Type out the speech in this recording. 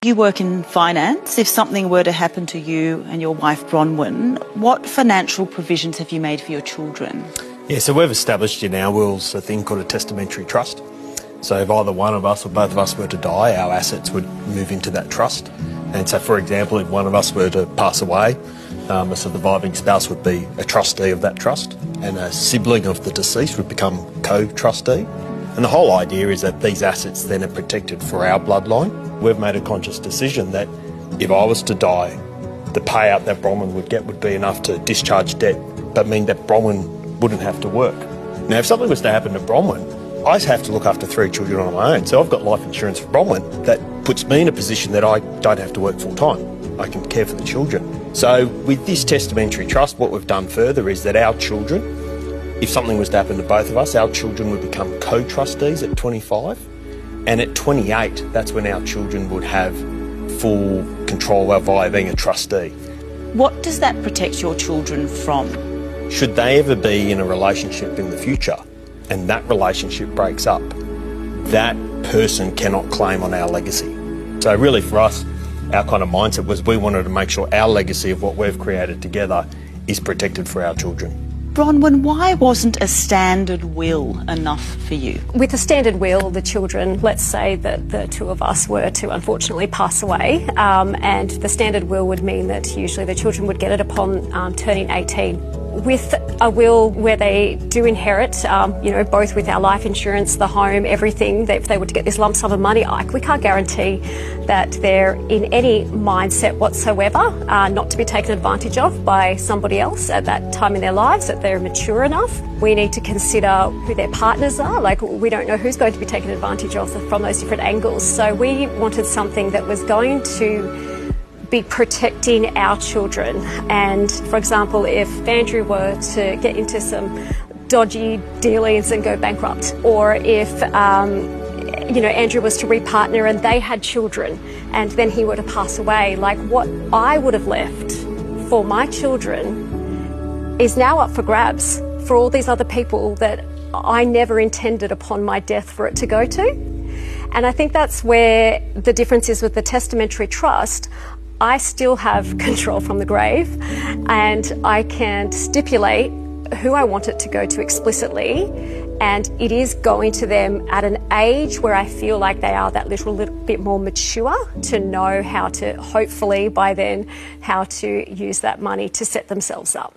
You work in finance. If something were to happen to you and your wife Bronwyn, what financial provisions have you made for your children? Yeah, so we've established in our wills a thing called a testamentary trust. So if either one of us or both of us were to die, our assets would move into that trust. And so, for example, if one of us were to pass away, a surviving spouse would be a trustee of that trust, and a sibling of the deceased would become co-trustee. And the whole idea is that these assets then are protected for our bloodline. We've made a conscious decision that if I was to die, the payout that Bronwyn would get would be enough to discharge debt, but mean that Bronwyn wouldn't have to work. Now, if something was to happen to Bronwyn, I have to look after 3 children on my own. So I've got life insurance for Bronwyn that puts me in a position that I don't have to work full time. I can care for the children. So with this testamentary trust, what we've done further is that our children, if something was to happen to both of us, our children would become co-trustees at 25. And at 28, that's when our children would have full control via being a trustee. What does that protect your children from? Should they ever be in a relationship in the future and that relationship breaks up, that person cannot claim on our legacy. So really for us, our kind of mindset was we wanted to make sure our legacy of what we've created together is protected for our children. Bronwyn, why wasn't a standard will enough for you? With a standard will, the children, let's say that the 2 of us were to unfortunately pass away, and the standard will would mean that usually the children would get it upon turning 18. With a will where they do inherit, both with our life insurance, the home, everything, if they were to get this lump sum of money, we can't guarantee that they're in any mindset whatsoever not to be taken advantage of by somebody else at that time in their lives, that they're mature enough. We need to consider who their partners are. We don't know who's going to be taken advantage of from those different angles. So we wanted something that was going to be protecting our children. And for example, if Andrew were to get into some dodgy dealings and go bankrupt, or if Andrew was to repartner and they had children and then he were to pass away, what I would have left for my children is now up for grabs for all these other people that I never intended upon my death for it to go to. And I think that's where the difference is with the testamentary trust. I still have control from the grave, and I can stipulate who I want it to go to explicitly, and it is going to them at an age where I feel like they are that little bit more mature to know how to, hopefully by then, how to use that money to set themselves up.